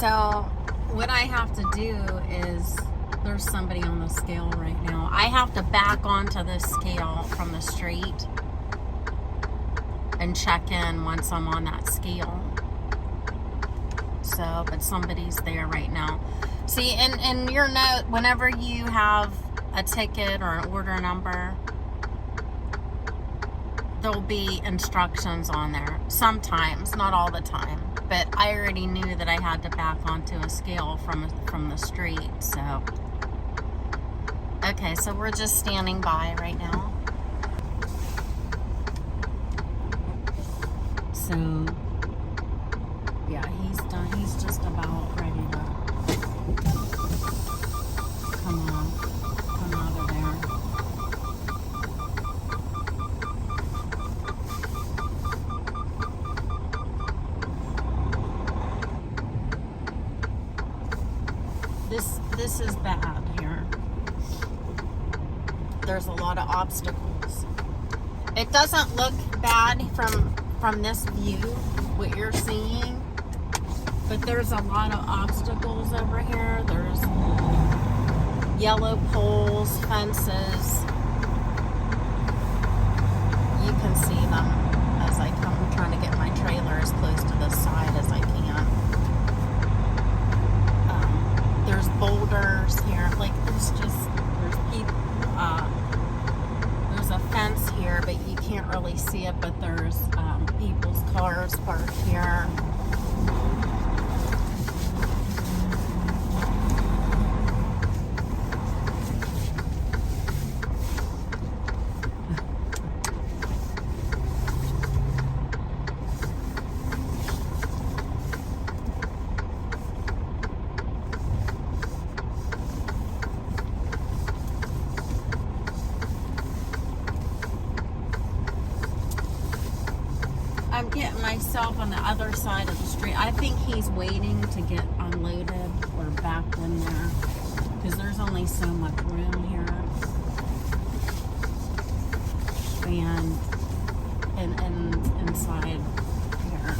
So what I have to do is, there's somebody on the scale right now. I have to back onto the scale from the street and check in once I'm on that scale. So, but somebody's there right now. See, in your note, whenever you have a ticket or an order number, there'll be instructions on there. Sometimes, not all the time. But I already knew that I had to back onto a scale from the street, so. Okay, so we're just standing by right now. So, yeah, he's done. He's just about ready to come out of there. This is bad here. There's a lot of obstacles. It doesn't look bad from this view, what you're seeing, but there's a lot of obstacles over here. There's yellow poles, fences. You can see them as I come. I'm trying to get my trailer as close to the side as I can. There's boulders here. Like, there's people. There's a fence here, but you can't really see it. But there's people's cars parked here. I'm getting myself on the other side of the street. I think he's waiting to get unloaded or backed in there because there's only so much room here. And inside here.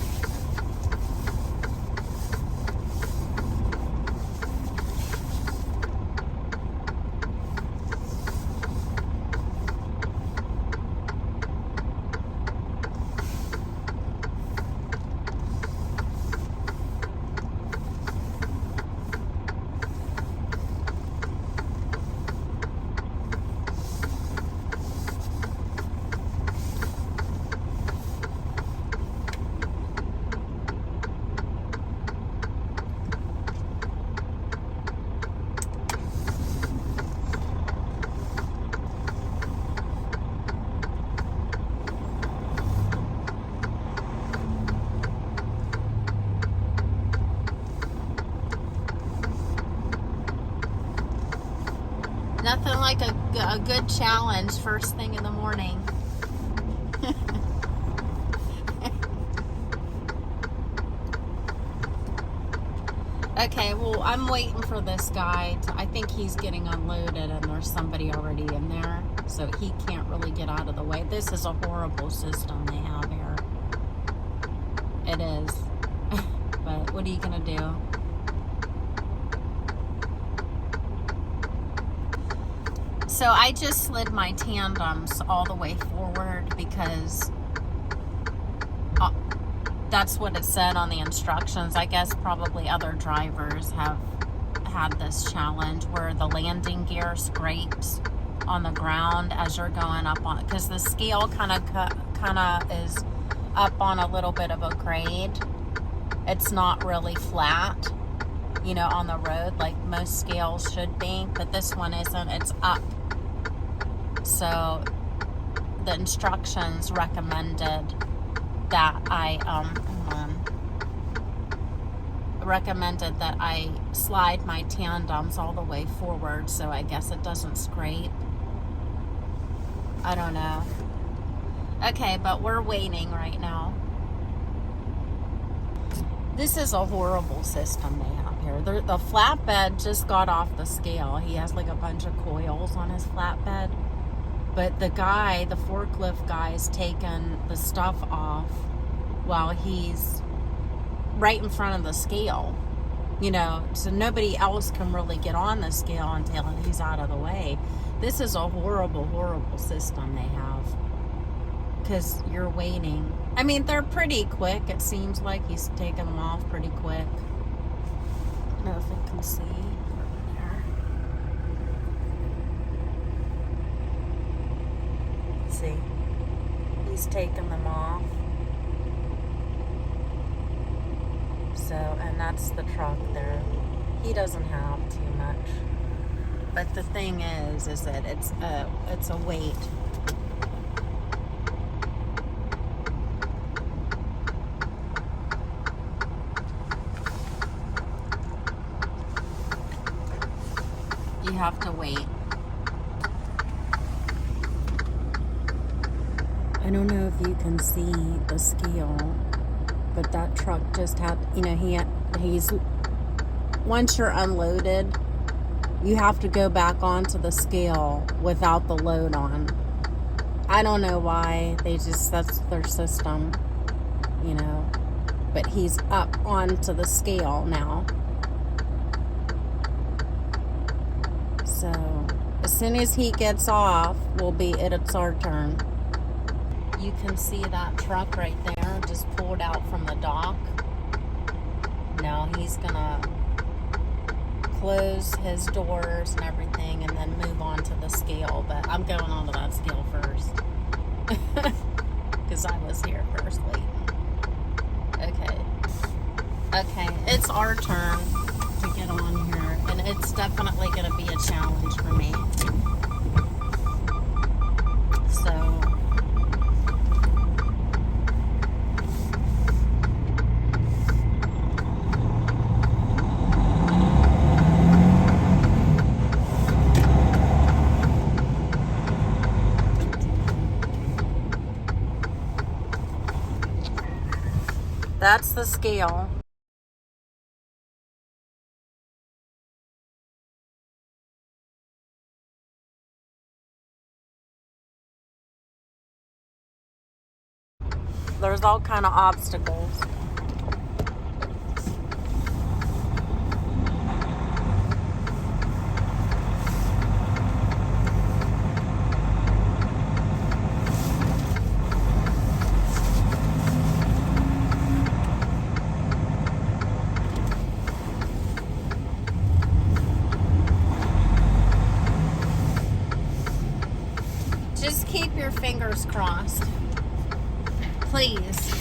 Nothing like a good challenge first thing in the morning. Okay, well, I'm waiting for this guy. I think he's getting unloaded and there's somebody already in there. So he can't really get out of the way. This is a horrible system they have here. It is. But what are you going to do? So I just slid my tandems all the way forward because that's what it said on the instructions. I guess probably other drivers have had this challenge where the landing gear scrapes on the ground as you're going up on it, because the scale kind of is up on a little bit of a grade. It's not really flat, you know, on the road like most scales should be, but this one isn't. It's up. So the instructions recommended that recommended that I slide my tandems all the way forward so I guess it doesn't scrape. I don't know. Okay, but we're waiting right now. This is a horrible system they have here. The flatbed just got off the scale. He has like a bunch of coils on his flatbed. But the forklift guy is taking the stuff off while he's right in front of the scale. You know, so nobody else can really get on the scale until he's out of the way. This is a horrible, horrible system they have. Because you're waiting. I mean, they're pretty quick. It seems like he's taking them off pretty quick. I don't know if you can see over there. See? He's taking them off. So, and that's the truck there. He doesn't have too much. But the thing is that it's a weight. You have to wait. I don't know if you can see the scale, but that truck just had, you know, he's, once you're unloaded, you have to go back onto the scale without the load on. I don't know why. That's their system, you know. But he's up onto the scale now. So, as soon as he gets off, it's our turn. You can see that truck right there, just pulled out from the dock. Now he's gonna close his doors and everything and then move on to the scale. But I'm going onto that scale first. Because I was here first waiting. Okay, it's our turn to get on here. And it's definitely going to be a challenge for me. So, that's the scale. There's all kind of obstacles. Just keep your fingers crossed. Please.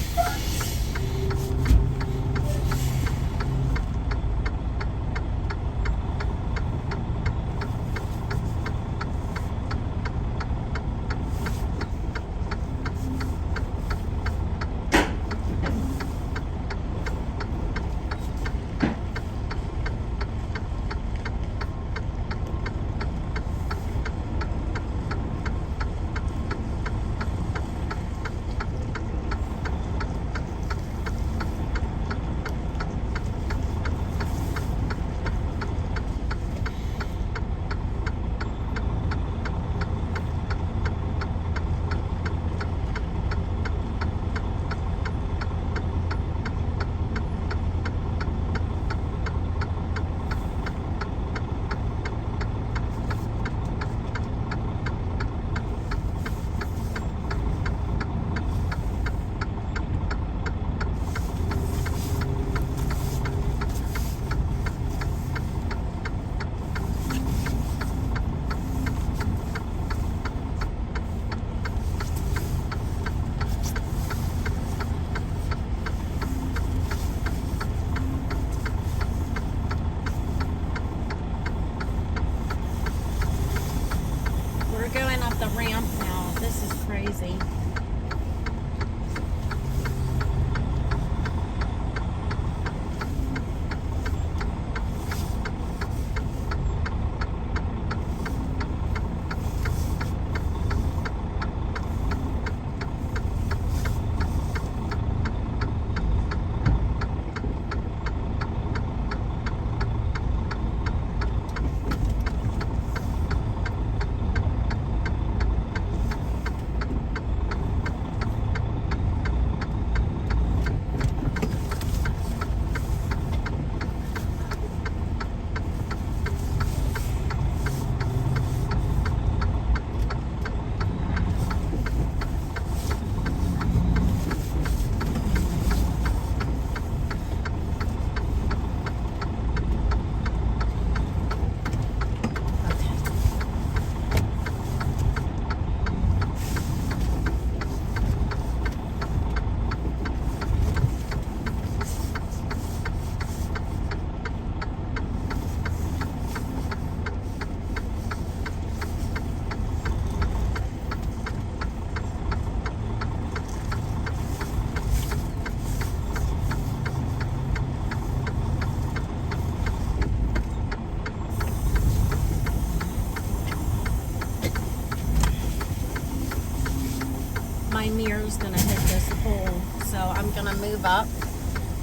gear's gonna hit this pole. So I'm gonna move up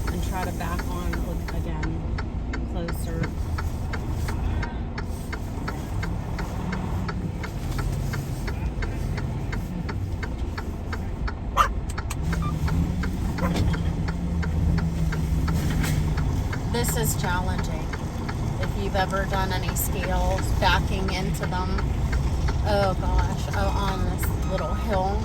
and try to back on again, closer. This is challenging. If you've ever done any scales, backing into them, oh gosh, on this little hill.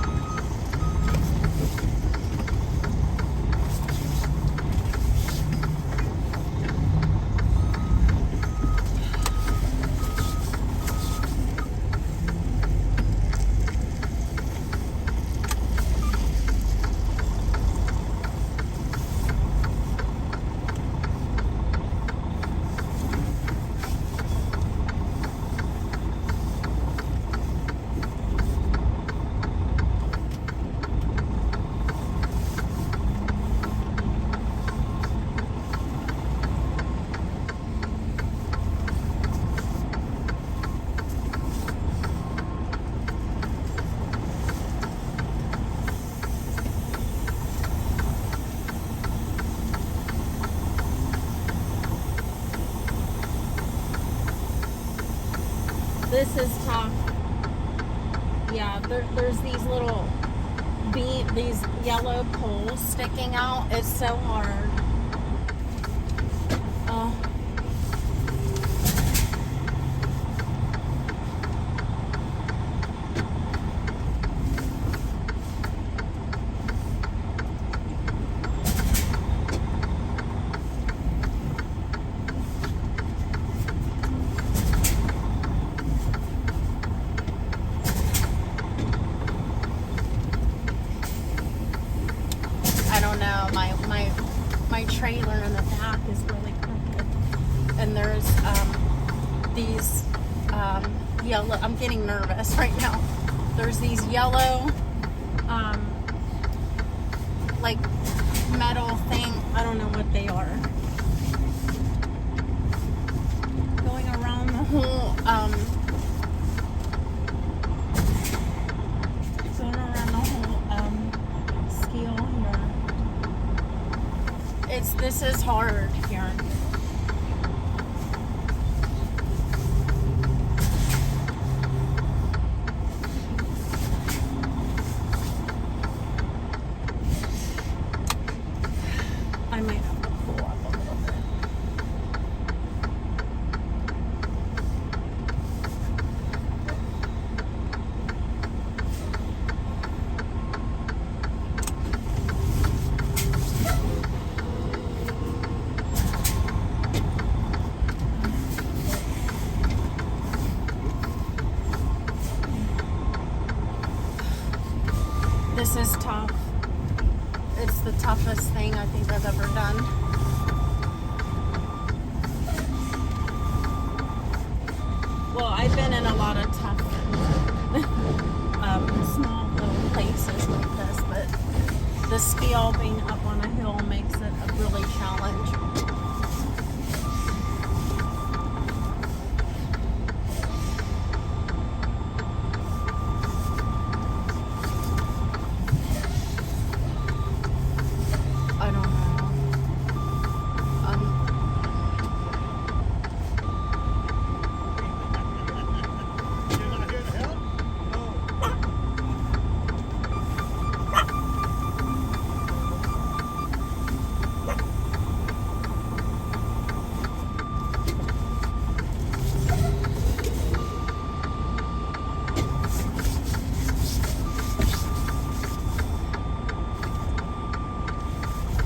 This is tough. Yeah, there's these little these yellow poles sticking out. It's so hard. Oh. I don't know, my trailer in the back is really crooked. And there's these yellow, I'm getting nervous right now. There's these yellow like metal thing, I don't know what they are. Going around the whole scale here. This is hard here. I might have to pull up a little bit. This is tough. It's the toughest thing I think I've ever done. Well, I've been in a lot of tough, small little places like this, but the scale being up on a hill makes it a really challenge. I don't know. You're not here to help?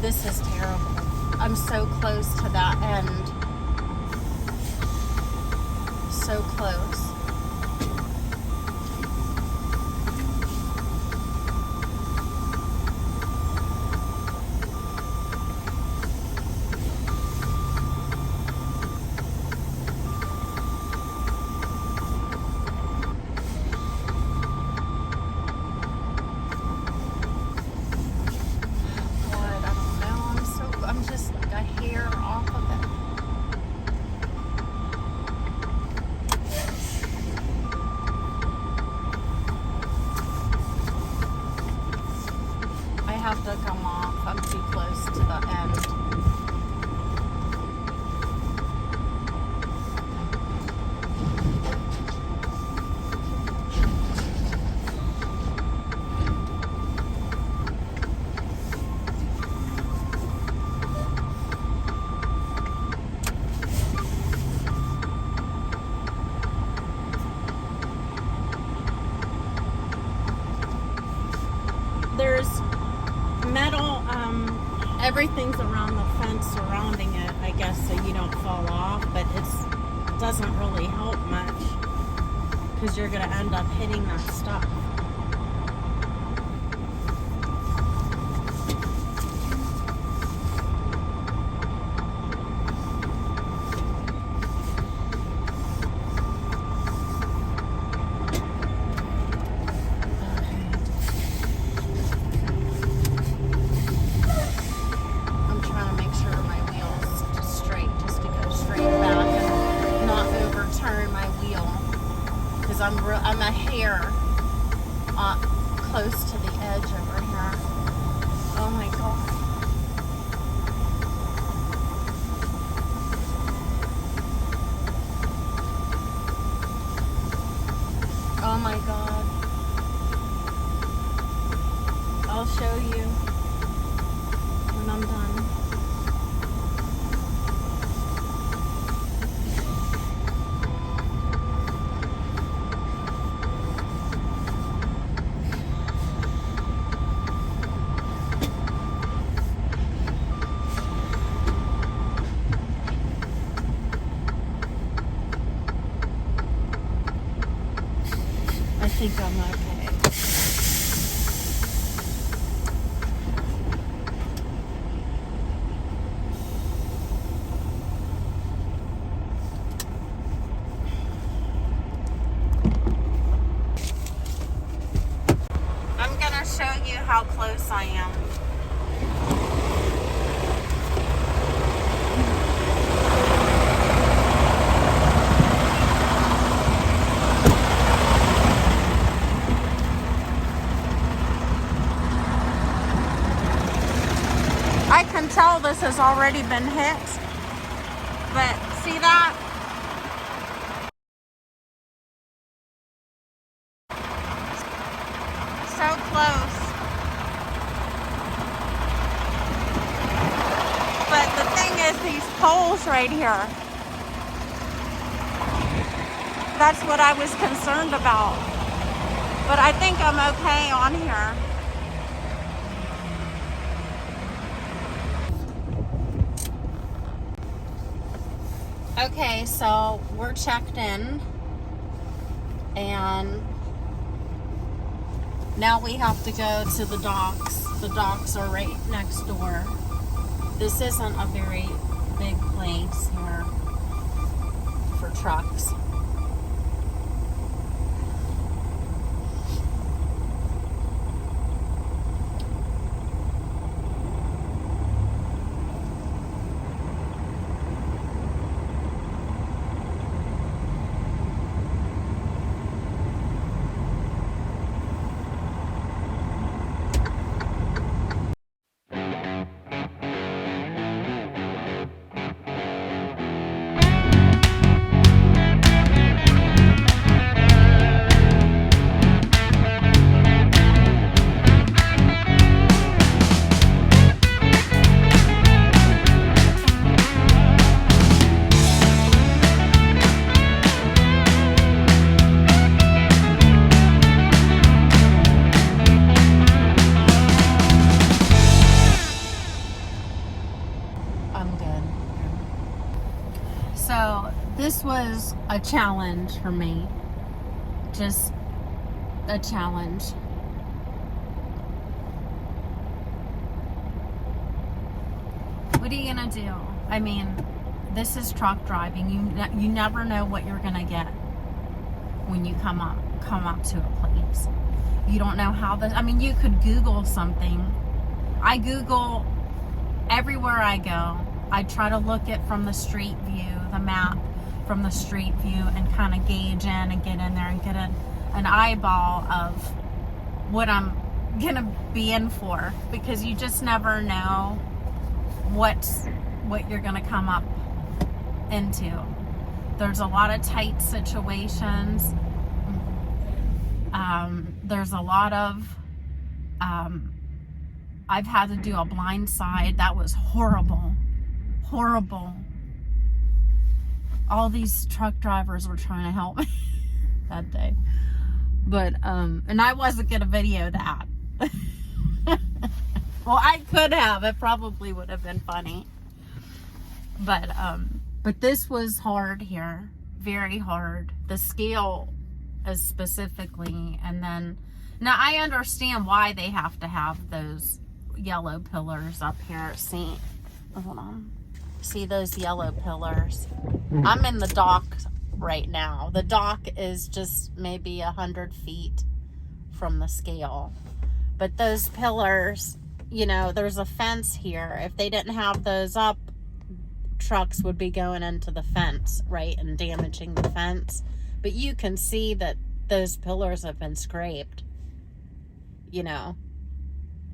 This is terrible. I'm so close to that end. So close. I'm just like a hair off of it. come off. I'm too close to the end. There's metal, everything's around the fence surrounding it, I guess, so you don't fall off, but it doesn't really help much because you're going to end up hitting that stuff. I'm a hair close to the edge over here. Oh my god. Oh my god. I'll show you when I'm done. I think I'm okay. I'm gonna show you how close I am. I can tell this has already been hit, but see that? So close. But the thing is, these poles right here, that's what I was concerned about. But I think I'm okay on here. Okay, so we're checked in, and now we have to go to the docks. The docks are right next door. This isn't a very big place here for trucks. So this was a challenge for me. Just a challenge. What are you gonna do? I mean, this is truck driving. You never know what you're gonna get when you come up to a place. You don't know how this. I mean, you could Google something. I Google everywhere I go. I try to look at from the street view, the map from the street view, and kind of gauge in and get in there and get an eyeball of what I'm gonna be in for, because you just never know what you're gonna come up into. There's a lot of tight situations. There's a lot of I've had to do a blind side. That was horrible. All these truck drivers were trying to help me that day. But, and I wasn't going to video that. Well, I could have. It probably would have been funny. But this was hard here. Very hard. The scale is specifically. And then, now I understand why they have to have those yellow pillars up here. See, hold on. See those yellow pillars? I'm in the dock right now. The dock is just maybe 100 feet from the scale. But those pillars, you know, there's a fence here. If they didn't have those up, trucks would be going into the fence, right, and damaging the fence. But you can see that those pillars have been scraped. You know,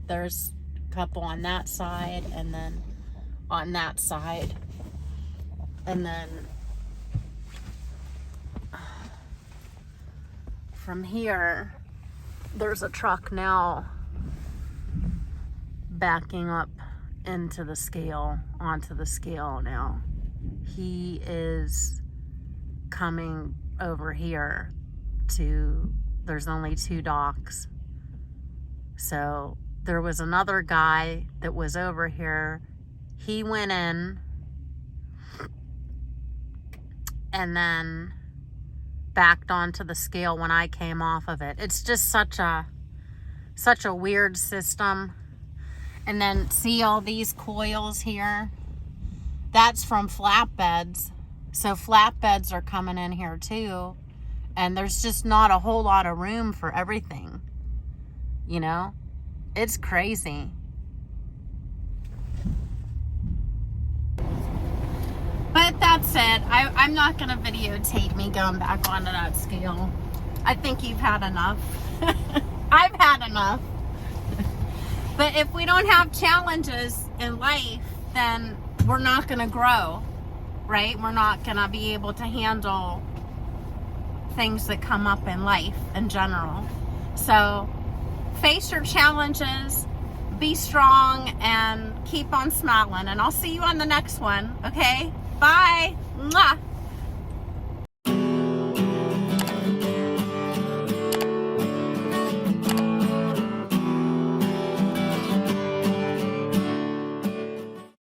there's a couple on that side, and then on that side, and then from here there's a truck now backing up into the scale, onto the scale now. He is coming over here to, there's only 2 docks. So there was another guy that was over here. He went in and then backed onto the scale when I came off of it. It's just such a weird system. And then see all these coils here? That's from flatbeds. So flatbeds are coming in here too. And there's just not a whole lot of room for everything. You know? It's crazy. But that's it. I'm not going to videotape me going back onto that scale. I think you've had enough. I've had enough. But if we don't have challenges in life, then we're not going to grow, right? We're not going to be able to handle things that come up in life in general. So face your challenges, be strong, and keep on smiling. And I'll see you on the next one, okay? Bye. Mwah.